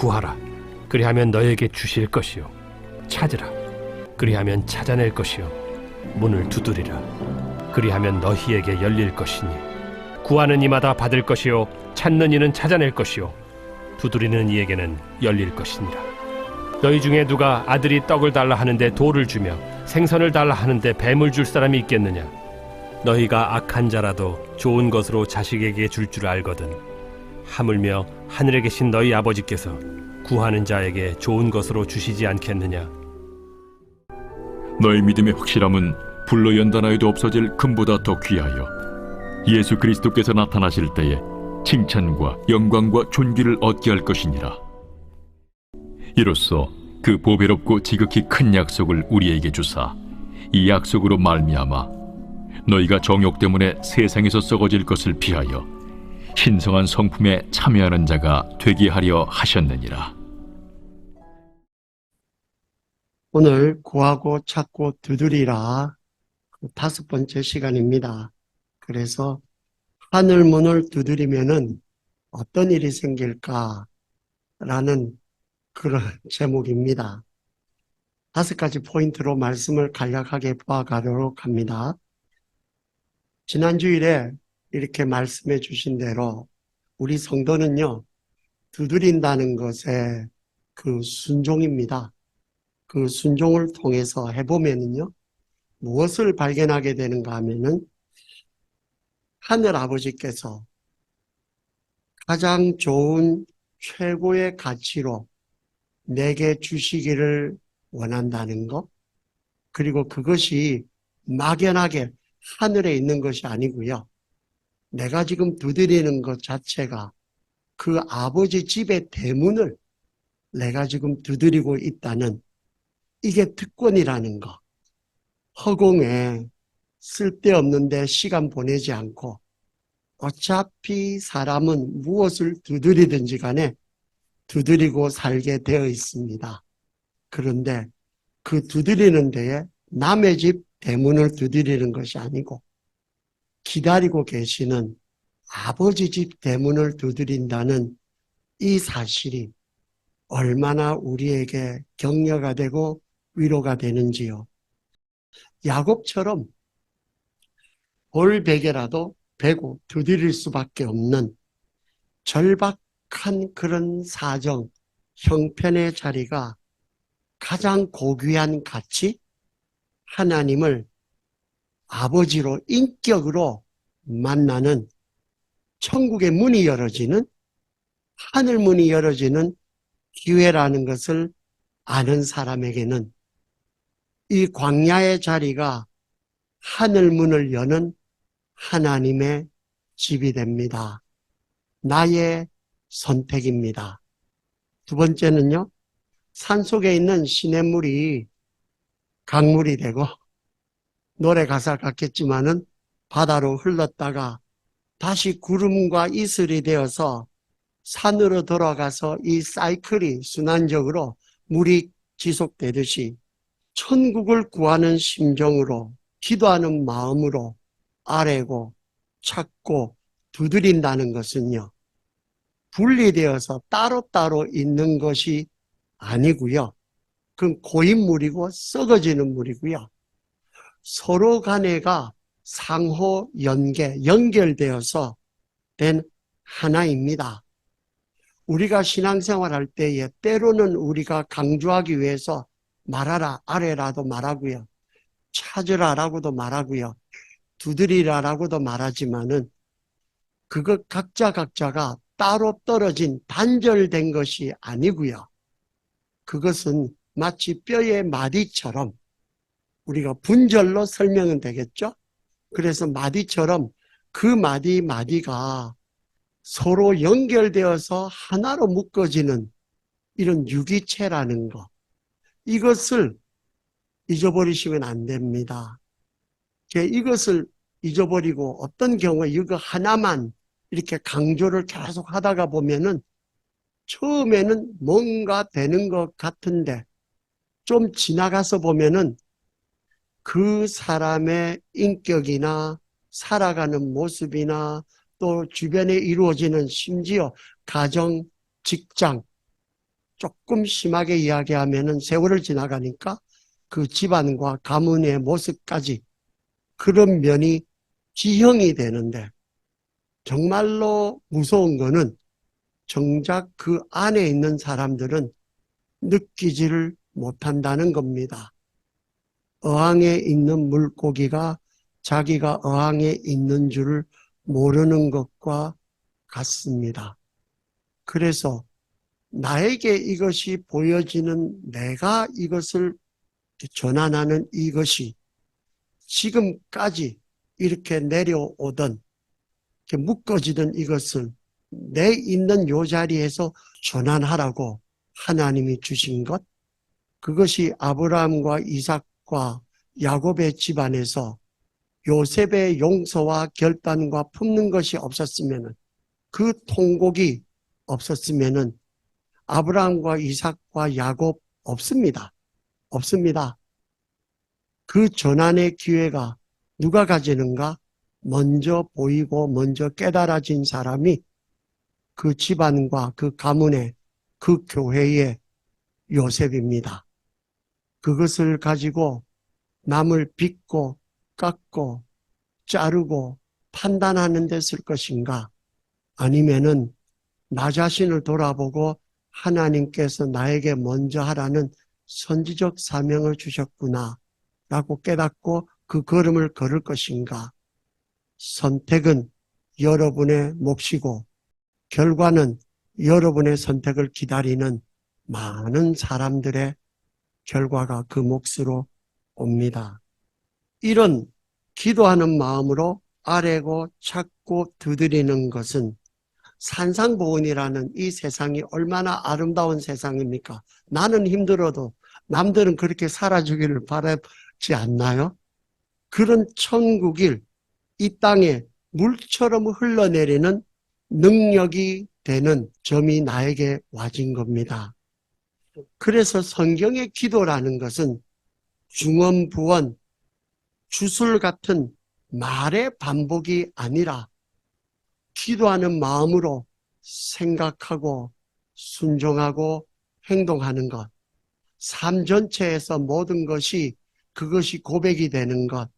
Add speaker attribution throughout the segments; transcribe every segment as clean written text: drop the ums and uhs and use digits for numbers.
Speaker 1: 구하라. 그리하면 너에게 주실 것이요. 찾으라. 그리하면 찾아낼 것이요. 문을 두드리라. 그리하면 너희에게 열릴 것이니 구하는 이마다 받을 것이요 찾는 이는 찾아낼 것이요 두드리는 이에게는 열릴 것이니라. 너희 중에 누가 아들이 떡을 달라 하는데 돌을 주며 생선을 달라 하는데 뱀을 줄 사람이 있겠느냐? 너희가 악한 자라도 좋은 것으로 자식에게 줄 줄 알거든 하물며 하늘에 계신 너희 아버지께서 구하는 자에게 좋은 것으로 주시지 않겠느냐?
Speaker 2: 너희 믿음의 확실함은 불로 연단하여도 없어질 금보다 더 귀하여 예수 그리스도께서 나타나실 때에 칭찬과 영광과 존귀를 얻게 할 것이니라. 이로써 그 보배롭고 지극히 큰 약속을 우리에게 주사 이 약속으로 말미암아 너희가 정욕 때문에 세상에서 썩어질 것을 피하여 신성한 성품에 참여하는 자가 되게 하려 하셨느니라.
Speaker 3: 오늘 구하고 찾고 두드리라 5번째 시간입니다. 그래서 하늘 문을 두드리면은 어떤 일이 생길까라는 그런 제목입니다. 5가지 포인트로 말씀을 간략하게 보아가도록 합니다. 지난 주일에 이렇게 말씀해 주신 대로 우리 성도는요, 두드린다는 것에 그 순종입니다. 그 순종을 통해서 해보면은요, 무엇을 발견하게 되는가 하면은 하늘 아버지께서 가장 좋은 최고의 가치로 내게 주시기를 원한다는 것, 그리고 그것이 막연하게 하늘에 있는 것이 아니고요. 내가 지금 두드리는 것 자체가 그 아버지 집의 대문을 내가 지금 두드리고 있다는 이게 특권이라는 것. 허공에 쓸데없는데 시간 보내지 않고 어차피 사람은 무엇을 두드리든지 간에 두드리고 살게 되어 있습니다. 그런데 그 두드리는 데에 남의 집 대문을 두드리는 것이 아니고 기다리고 계시는 아버지 집 대문을 두드린다는 이 사실이 얼마나 우리에게 격려가 되고 위로가 되는지요. 야곱처럼 돌베개라도 베고 두드릴 수밖에 없는 절박한 그런 사정, 형편의 자리가 가장 고귀한 가치, 하나님을 아버지로 인격으로 만나는 천국의 문이 열어지는, 하늘 문이 열어지는 기회라는 것을 아는 사람에게는 이 광야의 자리가 하늘 문을 여는 하나님의 집이 됩니다. 나의 선택입니다. 2번째는요, 산속에 있는 시냇물이 강물이 되고 노래 가사 같겠지만은 바다로 흘렀다가 다시 구름과 이슬이 되어서 산으로 돌아가서 이 사이클이 순환적으로 물이 지속되듯이 천국을 구하는 심정으로 기도하는 마음으로 아뢰고 찾고 두드린다는 것은요, 분리되어서 따로따로 있는 것이 아니고요. 그건 고인물이고 썩어지는 물이고요. 서로 간에가 상호 연결되어서 된 하나입니다. 우리가 신앙생활할 때에 때로는 우리가 강조하기 위해서 말하라, 아뢰라도 말하고요. 찾으라라고도 말하고요. 두드리라라고도 말하지만은 그것 각자가 따로 떨어진 단절된 것이 아니고요. 그것은 마치 뼈의 마디처럼 우리가 분절로 설명은 되겠죠? 그래서 마디처럼 그 마디가 서로 연결되어서 하나로 묶어지는 이런 유기체라는 것. 이것을 잊어버리시면 안 됩니다. 이것을 잊어버리고 어떤 경우에 이거 하나만 이렇게 강조를 계속 하다가 보면은 처음에는 뭔가 되는 것 같은데 좀 지나가서 보면은 그 사람의 인격이나 살아가는 모습이나 또 주변에 이루어지는 심지어 가정, 직장, 조금 심하게 이야기하면은 세월을 지나가니까 그 집안과 가문의 모습까지 그런 면이 지형이 되는데, 정말로 무서운 거는 정작 그 안에 있는 사람들은 느끼지를 못한다는 겁니다. 어항에 있는 물고기가 자기가 어항에 있는 줄을 모르는 것과 같습니다. 그래서 나에게 이것이 보여지는, 내가 이것을 전환하는 이것이 지금까지 이렇게 내려오던, 이렇게 묶어지던 이것을 내 있는 요 자리에서 전환하라고 하나님이 주신 것, 그것이 아브라함과 이삭과 야곱의 집안에서 요셉의 용서와 결단과 품는 것이 없었으면, 그 통곡이 없었으면 아브라함과 이삭과 야곱 없습니다. 없습니다. 그 전환의 기회가 누가 가지는가? 먼저 보이고 먼저 깨달아진 사람이 그 집안과 그 가문의, 그 교회의 요셉입니다. 그것을 가지고 남을 빚고 깎고 자르고 판단하는 데 쓸 것인가? 아니면은 나 자신을 돌아보고 하나님께서 나에게 먼저 하라는 선지적 사명을 주셨구나 라고 깨닫고 그 걸음을 걸을 것인가? 선택은 여러분의 몫이고 결과는 여러분의 선택을 기다리는 많은 사람들의 결과가 그 몫으로 옵니다. 이런 기도하는 마음으로 아뢰고 찾고 두드리는 것은 산상보훈이라는 이 세상이 얼마나 아름다운 세상입니까? 나는 힘들어도 남들은 그렇게 살아주기를 바라지 않나요? 그런 천국일 이 땅에 물처럼 흘러내리는 능력이 되는 점이 나에게 와진 겁니다. 그래서 성경의 기도라는 것은 중언부언, 주술 같은 말의 반복이 아니라 기도하는 마음으로 생각하고 순종하고 행동하는 것, 삶 전체에서 모든 것이 그것이 고백이 되는 것,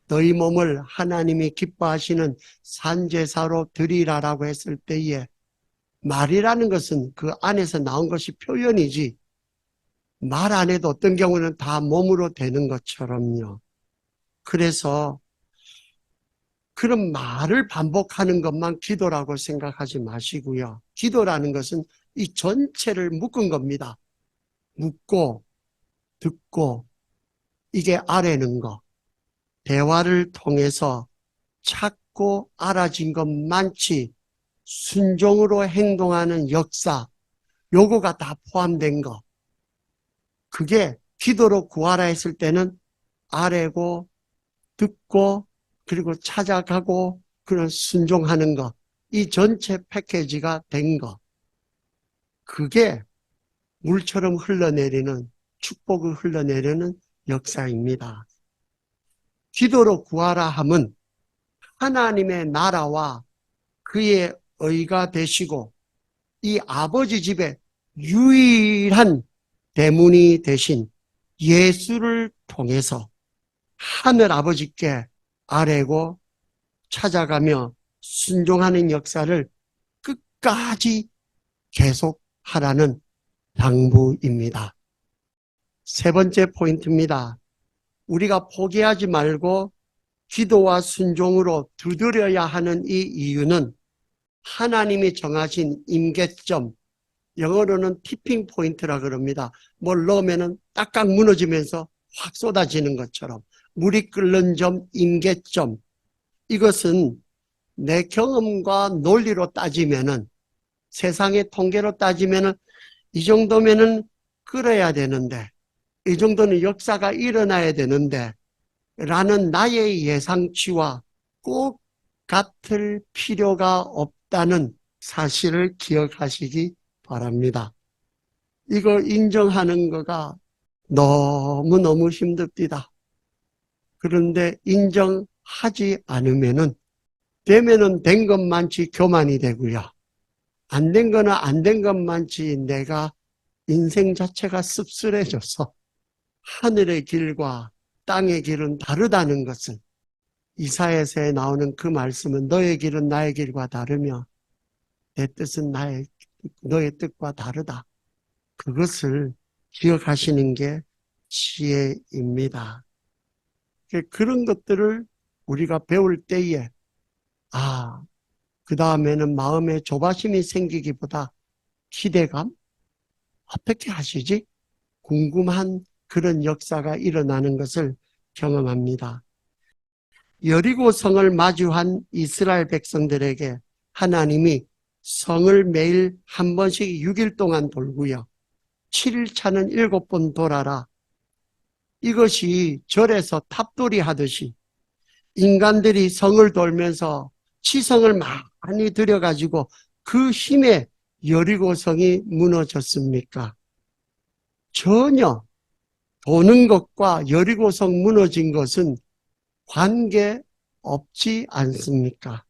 Speaker 3: 너희 몸을 하나님이 기뻐하시는 산제사로 드리라라고 했을 때에 말이라는 것은 그 안에서 나온 것이 표현이지 말 안 해도 어떤 경우는 다 몸으로 되는 것처럼요. 그래서 그런 말을 반복하는 것만 기도라고 생각하지 마시고요. 기도라는 것은 이 전체를 묶은 겁니다. 묻고 듣고 이게 아뢰는 거. 대화를 통해서 찾고 알아진 것만치 순종으로 행동하는 역사, 요거가 다 포함된 거. 그게 기도로 구하라 했을 때는 아뢰고 듣고 그리고 찾아가고 그런 순종하는 거, 이 전체 패키지가 된 거. 그게 물처럼 흘러내리는, 축복을 흘러내리는 역사입니다. 기도로 구하라 함은 하나님의 나라와 그의 의가 되시고 이 아버지 집의 유일한 대문이 되신 예수를 통해서 하늘 아버지께 아뢰고 찾아가며 순종하는 역사를 끝까지 계속하라는 당부입니다. 세 번째 포인트입니다. 우리가 포기하지 말고 기도와 순종으로 두드려야 하는 이 이유는 하나님이 정하신 임계점, 영어로는 티핑 포인트라 그럽니다. 뭘 넣으면 딱딱 무너지면서 확 쏟아지는 것처럼 물이 끓는 점, 임계점. 이것은 내 경험과 논리로 따지면은, 세상의 통계로 따지면은 이 정도면은 끓어야 되는데, 이 정도는 역사가 일어나야 되는데 라는 나의 예상치와 꼭 같을 필요가 없다는 사실을 기억하시기 바랍니다. 이거 인정하는 거가 너무너무 힘듭니다. 그런데 인정하지 않으면은 되면은 된 것만치 교만이 되고요. 안 된 거는 안 된 것만치 내가 인생 자체가 씁쓸해져서 하늘의 길과 땅의 길은 다르다는 것을, 이사야서에 나오는 그 말씀은 너의 길은 나의 길과 다르며 내 뜻은 너의 뜻과 다르다. 그것을 기억하시는 게 지혜입니다. 그런 것들을 우리가 배울 때에 그 다음에는 마음에 조바심이 생기기보다 기대감? 어떻게 하시지? 궁금한 그런 역사가 일어나는 것을 경험합니다. 여리고 성을 마주한 이스라엘 백성들에게 하나님이 성을 매일 한 번씩 6일 동안 돌고요. 7일 차는 7번 돌아라. 이것이 절에서 탑돌이 하듯이 인간들이 성을 돌면서 치성을 많이 들여가지고 그 힘에 여리고성이 무너졌습니까? 전혀. 도는 것과 여리고성 무너진 것은 관계 없지 않습니까?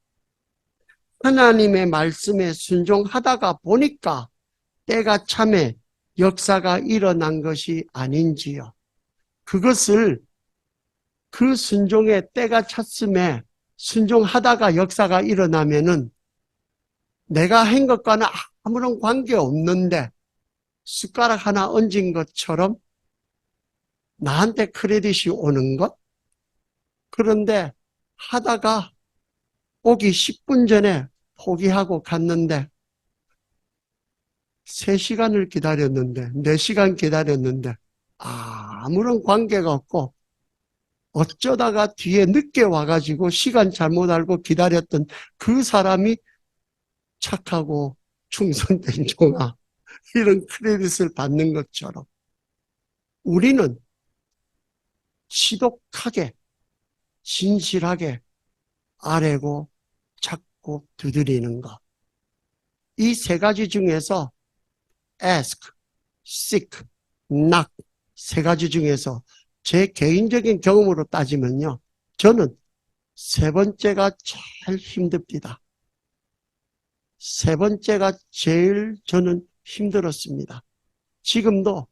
Speaker 3: 하나님의 말씀에 순종하다가 보니까 때가 참에 역사가 일어난 것이 아닌지요. 그것을 그 순종의 때가 찼음에 순종하다가 역사가 일어나면은 내가 한 것과는 아무런 관계 없는데 숟가락 하나 얹은 것처럼 나한테 크레딧이 오는 것? 그런데 하다가 오기 10분 전에 포기하고 갔는데 3시간을 기다렸는데 4시간 기다렸는데 아무런 관계가 없고 어쩌다가 뒤에 늦게 와가지고 시간 잘못 알고 기다렸던 그 사람이 착하고 충성된 종아, 이런 크레딧을 받는 것처럼 우리는 지독하게 진실하게 아뢰고 찾고 두드리는 것. 이 3가지 중에서 ask, seek, knock 3가지 중에서 제 개인적인 경험으로 따지면요. 저는 3번째가 제일 힘듭니다. 3번째가 제일 저는 힘들었습니다. 지금도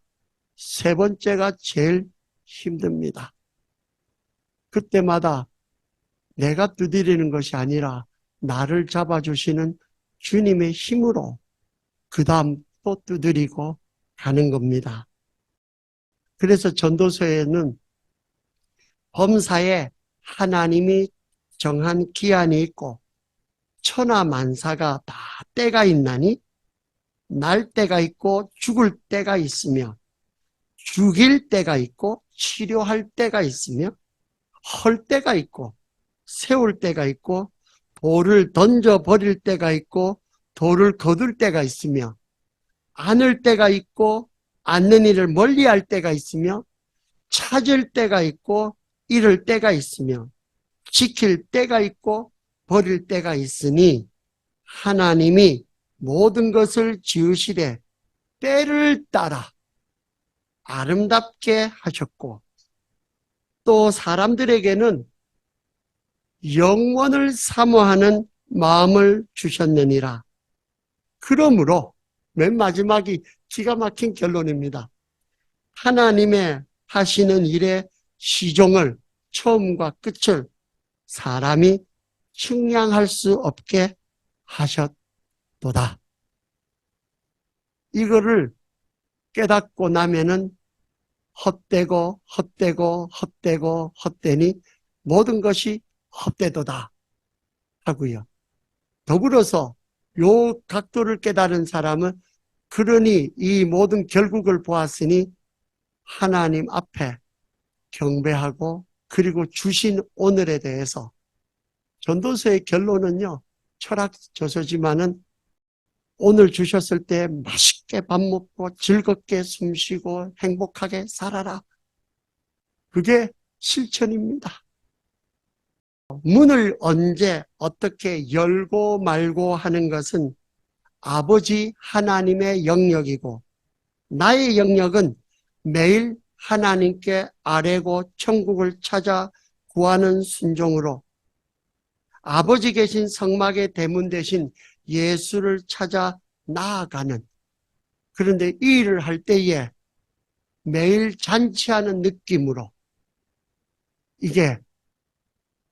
Speaker 3: 3번째가 제일 힘듭니다. 그때마다 내가 두드리는 것이 아니라 나를 잡아주시는 주님의 힘으로 그 다음 또 두드리고 가는 겁니다. 그래서 전도서에는 범사에 하나님이 정한 기한이 있고 천하만사가 다 때가 있나니 날 때가 있고 죽을 때가 있으며 죽일 때가 있고 치료할 때가 있으며 헐 때가 있고 세울 때가 있고 돌을 던져버릴 때가 있고 돌을 거둘 때가 있으며 안을 때가 있고 않는 일을 멀리할 때가 있으며 찾을 때가 있고 잃을 때가 있으며 지킬 때가 있고 버릴 때가 있으니 하나님이 모든 것을 지으시되 때를 따라 아름답게 하셨고 또 사람들에게는 영원을 사모하는 마음을 주셨느니라. 그러므로 맨 마지막이 기가 막힌 결론입니다. 하나님의 하시는 일의 시종을 처음과 끝을 사람이 측량할 수 없게 하셨도다. 이거를 깨닫고 나면은 헛되고 헛되고 헛되고 헛되니 모든 것이 헛되도다 하고요. 더불어서 요 각도를 깨달은 사람은 그러니 이 모든 결국을 보았으니 하나님 앞에 경배하고 그리고 주신 오늘에 대해서 전도서의 결론은요. 철학 저서지만은 오늘 주셨을 때 맛있게 밥 먹고 즐겁게 숨 쉬고 행복하게 살아라. 그게 실천입니다. 문을 언제 어떻게 열고 말고 하는 것은 아버지 하나님의 영역이고 나의 영역은 매일 하나님께 아뢰고 천국을 찾아 구하는 순종으로 아버지 계신 성막의 대문 대신 예수를 찾아 나아가는 그런데 이 일을 할 때에 매일 잔치하는 느낌으로 이게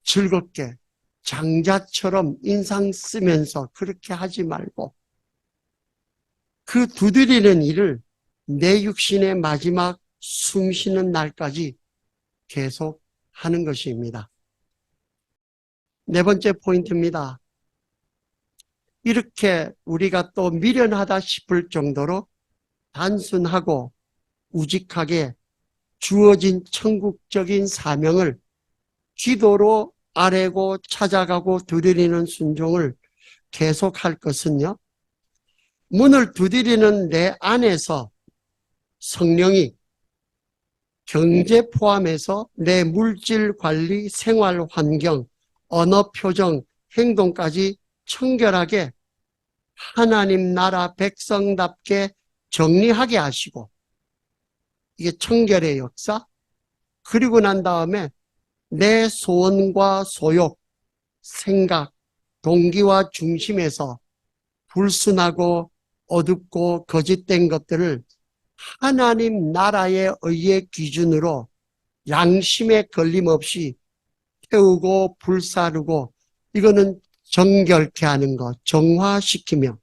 Speaker 3: 즐겁게 장자처럼 인상 쓰면서 그렇게 하지 말고 그 두드리는 일을 내 육신의 마지막 숨 쉬는 날까지 계속 하는 것입니다. 네 번째 포인트입니다. 이렇게 우리가 또 미련하다 싶을 정도로 단순하고 우직하게 주어진 천국적인 사명을 기도로 아뢰고 찾아가고 두드리는 순종을 계속할 것은요, 문을 두드리는 내 안에서 성령이 경제 포함해서 내 물질 관리, 생활 환경, 언어 표정, 행동까지 청결하게 하나님 나라 백성답게 정리하게 하시고, 이게 청결의 역사. 그리고 난 다음에 내 소원과 소욕, 생각, 동기와 중심에서 불순하고 어둡고 거짓된 것들을 하나님 나라의 의의 기준으로 양심에 걸림없이 태우고 불사르고, 이거는 정결케 하는 것, 정화시키며,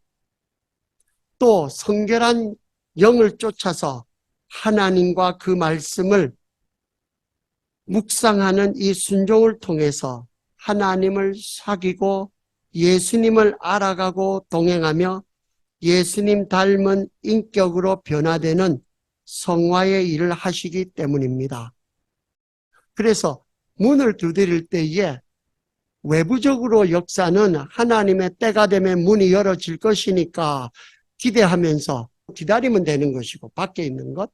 Speaker 3: 또 성결한 영을 쫓아서 하나님과 그 말씀을 묵상하는 이 순종을 통해서 하나님을 사귀고 예수님을 알아가고 동행하며 예수님 닮은 인격으로 변화되는 성화의 일을 하시기 때문입니다. 그래서 문을 두드릴 때에 외부적으로 역사는 하나님의 때가 되면 문이 열어질 것이니까 기대하면서 기다리면 되는 것이고, 밖에 있는 것.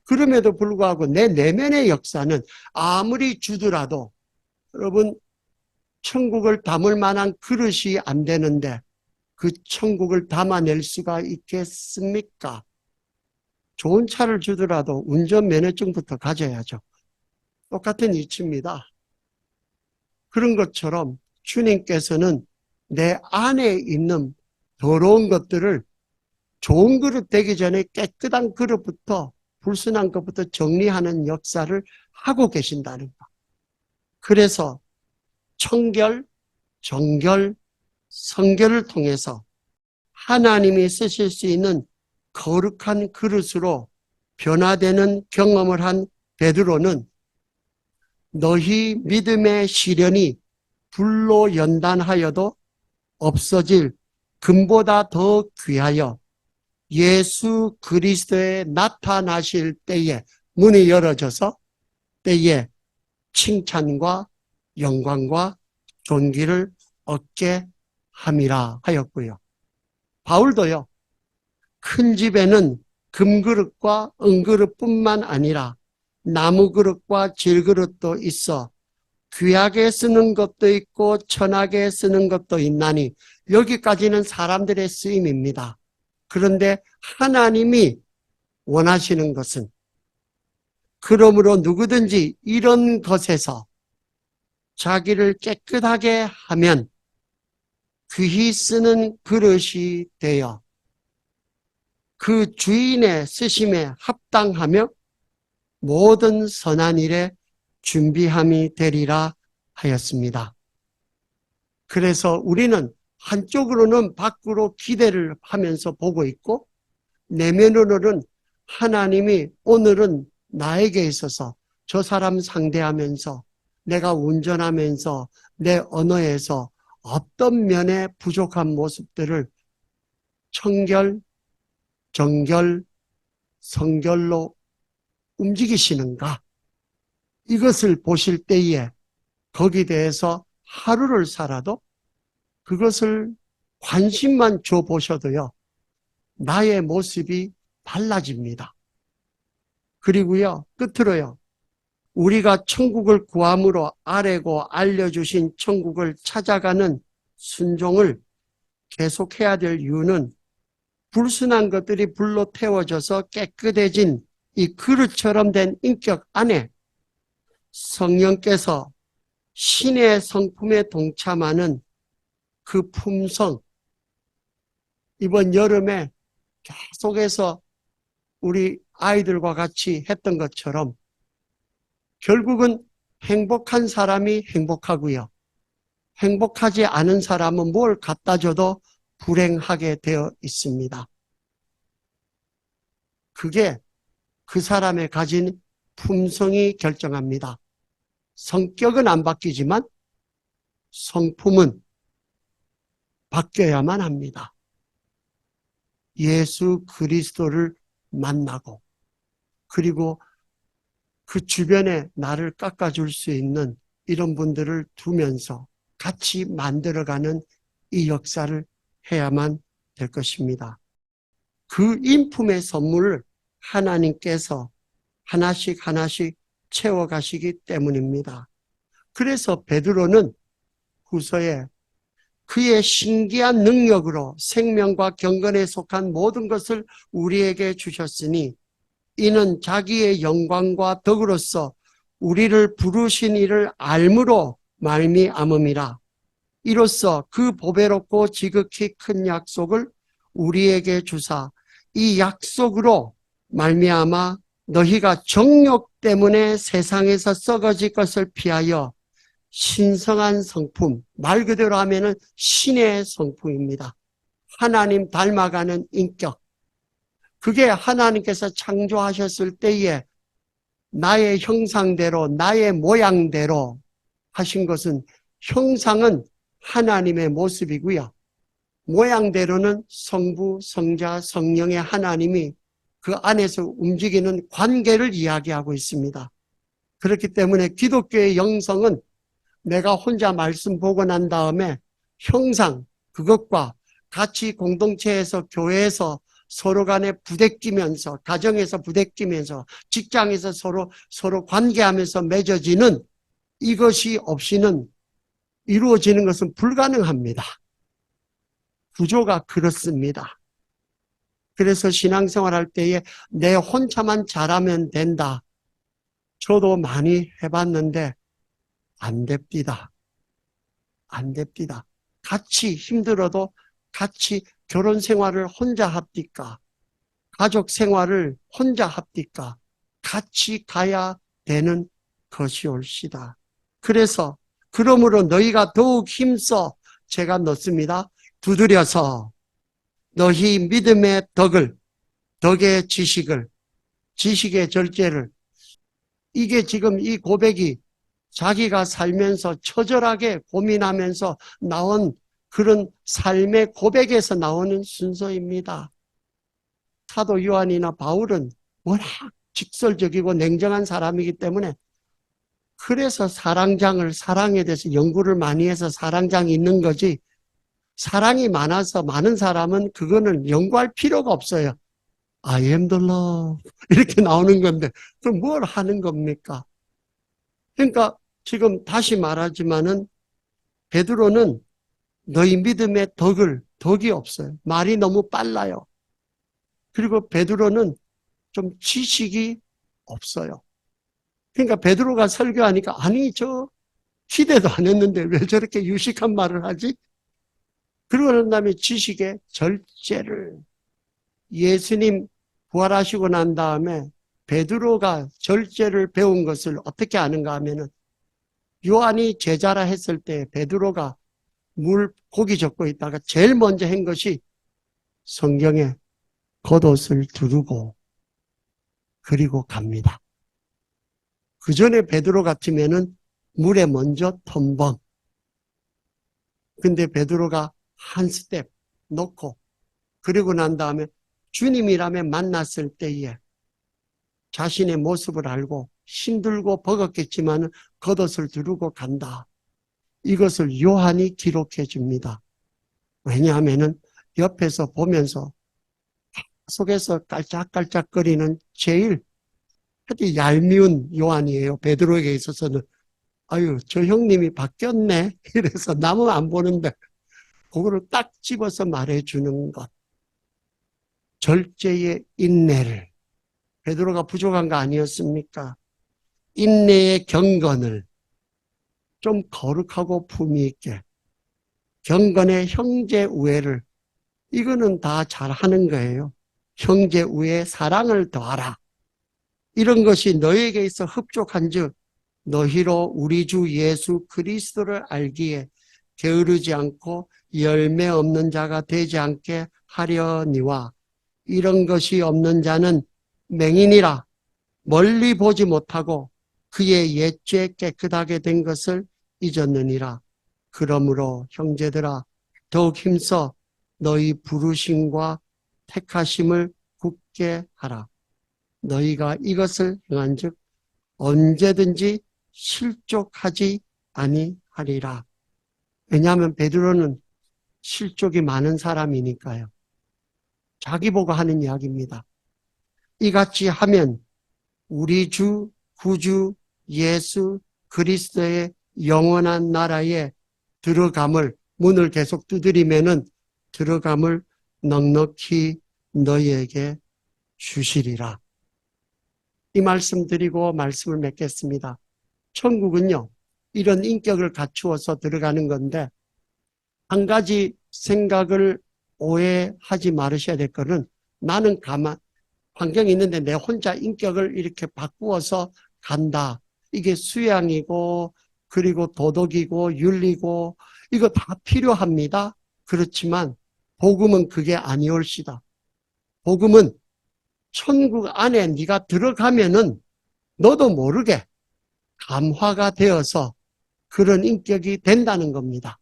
Speaker 3: 그럼에도 불구하고 내 내면의 역사는 아무리 주더라도, 여러분, 천국을 담을 만한 그릇이 안 되는데 그 천국을 담아낼 수가 있겠습니까? 좋은 차를 주더라도 운전면허증부터 가져야죠. 똑같은 이치입니다. 그런 것처럼 주님께서는 내 안에 있는 더러운 것들을 좋은 그릇 되기 전에 깨끗한 그릇부터, 불순한 것부터 정리하는 역사를 하고 계신다는 것. 그래서 청결, 정결, 성결을 통해서 하나님이 쓰실 수 있는 거룩한 그릇으로 변화되는 경험을 한 베드로는 너희 믿음의 시련이 불로 연단하여도 없어질 금보다 더 귀하여 예수 그리스도에 나타나실 때에 문이 열어져서 때에 칭찬과 영광과 존귀를 얻게 함이라 하였고요. 바울도요, 큰 집에는 금그릇과 은그릇뿐만 아니라 나무그릇과 질그릇도 있어 귀하게 쓰는 것도 있고 천하게 쓰는 것도 있나니, 여기까지는 사람들의 쓰임입니다. 그런데 하나님이 원하시는 것은, 그러므로 누구든지 이런 것에서 자기를 깨끗하게 하면 귀히 쓰는 그릇이 되어 그 주인의 쓰심에 합당하며 모든 선한 일에 준비함이 되리라 하였습니다. 그래서 우리는 한쪽으로는 밖으로 기대를 하면서 보고 있고, 내면으로는 하나님이 오늘은 나에게 있어서 저 사람 상대하면서, 내가 운전하면서, 내 언어에서 어떤 면에 부족한 모습들을 청결, 정결, 성결로 움직이시는가, 이것을 보실 때에 거기에 대해서 하루를 살아도 그것을 관심만 줘보셔도요, 나의 모습이 달라집니다. 그리고요, 끝으로요, 우리가 천국을 구함으로 아뢰고 알려주신 천국을 찾아가는 순종을 계속해야 될 이유는, 불순한 것들이 불로 태워져서 깨끗해진 이 그릇처럼 된 인격 안에 성령께서 신의 성품에 동참하는 그 품성, 이번 여름에 계속해서 우리 아이들과 같이 했던 것처럼 결국은 행복한 사람이 행복하고요. 행복하지 않은 사람은 뭘 갖다 줘도 불행하게 되어 있습니다. 그게 그 사람의 가진 품성이 결정합니다. 성격은 안 바뀌지만 성품은 바뀌어야만 합니다. 예수 그리스도를 만나고 그리고 그 주변에 나를 깎아줄 수 있는 이런 분들을 두면서 같이 만들어가는 이 역사를 해야만 될 것입니다. 그 인품의 선물을 하나님께서 하나씩 하나씩 채워가시기 때문입니다. 그래서 베드로는 후서에 그의 신기한 능력으로 생명과 경건에 속한 모든 것을 우리에게 주셨으니 이는 자기의 영광과 덕으로서 우리를 부르신 이를 알므로 말미암음이라. 이로써 그 보배롭고 지극히 큰 약속을 우리에게 주사 이 약속으로 말미암아 너희가 정욕 때문에 세상에서 썩어질 것을 피하여 신성한 성품, 말 그대로 하면은 신의 성품입니다. 하나님 닮아가는 인격. 그게 하나님께서 창조하셨을 때에 나의 형상대로, 나의 모양대로 하신 것은 형상은 하나님의 모습이고요. 모양대로는 성부, 성자, 성령의 하나님이 그 안에서 움직이는 관계를 이야기하고 있습니다. 그렇기 때문에 기독교의 영성은 내가 혼자 말씀 보고 난 다음에 형상, 그것과 같이 공동체에서 교회에서 서로 간에 부대끼면서, 가정에서 부대끼면서, 직장에서 서로 관계하면서 맺어지는 이것이 없이는 이루어지는 것은 불가능합니다. 구조가 그렇습니다. 그래서 신앙생활 할 때에 내 혼자만 잘하면 된다. 저도 많이 해봤는데 안 됩니다. 안 됩니다. 같이 힘들어도 같이 결혼 생활을 혼자 합니까? 가족 생활을 혼자 합니까? 같이 가야 되는 것이 옳시다. 그래서 그러므로 너희가 더욱 힘써 제가 넣습니다. 두드려서 너희 믿음의 덕을, 덕의 지식을, 지식의 절제를, 이게 지금 이 고백이 자기가 살면서 처절하게 고민하면서 나온 그런 삶의 고백에서 나오는 순서입니다. 사도 요한이나 바울은 워낙 직설적이고 냉정한 사람이기 때문에 그래서 사랑장을, 사랑에 대해서 연구를 많이 해서 사랑장이 있는 거지, 사랑이 많아서 많은 사람은 그거는 연구할 필요가 없어요. I am the love 이렇게 나오는 건데 그럼 뭘 하는 겁니까? 그러니까 지금 다시 말하지만은 베드로는 너희 믿음의 덕이 없어요. 말이 너무 빨라요. 그리고 베드로는 좀 지식이 없어요. 그러니까 베드로가 설교하니까 아니 저 기대도 안 했는데 왜 저렇게 유식한 말을 하지? 그러고 난 다음에 지식의 절제를, 예수님 부활하시고 난 다음에 베드로가 절제를 배운 것을 어떻게 아는가 하면은 요한이 제자라 했을 때 베드로가 고기 젓고 있다가 제일 먼저 한 것이 성경에 겉옷을 두르고 그리고 갑니다. 그 전에 베드로 같으면은 물에 먼저 텀벙. 근데 베드로가 한 스텝 놓고 그리고 난 다음에 주님이라면 만났을 때에 자신의 모습을 알고 힘들고 버겁겠지만 겉옷을 두르고 간다. 이것을 요한이 기록해 줍니다. 왜냐하면 옆에서 보면서 속에서 깔짝깔짝거리는 제일 아주 얄미운 요한이에요. 베드로에게 있어서는. 아유, 저 형님이 바뀌었네. 이래서 남은 안 보는데 그거를 딱 집어서 말해주는 것. 절제의 인내를. 베드로가 부족한 거 아니었습니까? 인내의 경건을 좀 거룩하고 품위 있게, 경건의 형제 우애를, 이거는 다 잘하는 거예요. 형제 위에 사랑을 더하라. 이런 것이 너에게 있어 흡족한즉 너희로 우리 주 예수 그리스도를 알기에 게으르지 않고 열매 없는 자가 되지 않게 하려니와 이런 것이 없는 자는 맹인이라 멀리 보지 못하고 그의 옛죄 깨끗하게 된 것을 잊었느니라. 그러므로 형제들아 더욱 힘써 너희 부르심과 택하심을 굳게 하라. 너희가 이것을 행한즉 언제든지 실족하지 아니하리라. 왜냐하면 베드로는 실족이 많은 사람이니까요. 자기 보고 하는 이야기입니다. 이같이 하면 우리 주 구주 예수 그리스도의 영원한 나라에 들어감을, 문을 계속 두드리면은 들어감을 넉넉히 너희에게 주시리라. 이 말씀 드리고 말씀을 맺겠습니다. 천국은요, 이런 인격을 갖추어서 들어가는 건데, 한 가지 생각을 오해하지 말으셔야 될 거는, 나는 환경이 있는데 내 혼자 인격을 이렇게 바꾸어서 간다. 이게 수양이고, 그리고 도덕이고, 윤리고, 이거 다 필요합니다. 그렇지만, 복음은 그게 아니올시다. 복음은 천국 안에 네가 들어가면은 너도 모르게 감화가 되어서 그런 인격이 된다는 겁니다.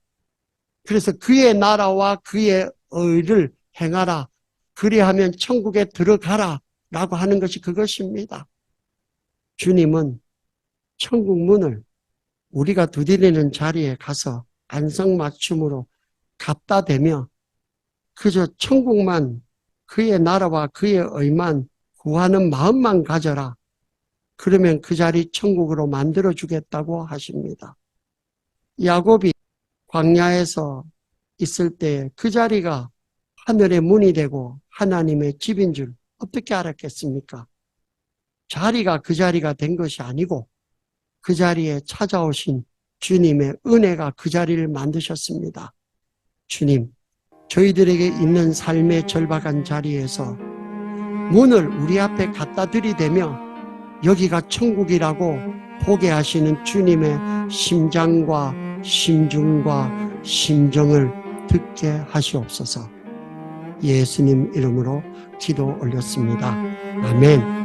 Speaker 3: 그래서 그의 나라와 그의 의를 행하라. 그리하면 천국에 들어가라. 라고 하는 것이 그것입니다. 주님은 천국 문을 우리가 두드리는 자리에 가서 안성맞춤으로 갖다 대며 그저 천국만, 그의 나라와 그의 의만 구하는 마음만 가져라. 그러면 그 자리 천국으로 만들어주겠다고 하십니다. 야곱이 광야에서 있을 때 그 자리가 하늘의 문이 되고 하나님의 집인 줄 어떻게 알았겠습니까? 자리가 그 자리가 된 것이 아니고 그 자리에 찾아오신 주님의 은혜가 그 자리를 만드셨습니다. 주님, 저희들에게 있는 삶의 절박한 자리에서 문을 우리 앞에 갖다 들이대며 여기가 천국이라고 보게 하시는 주님의 심장과 심중과 심정을 듣게 하시옵소서. 예수님 이름으로 기도 올렸습니다. 아멘.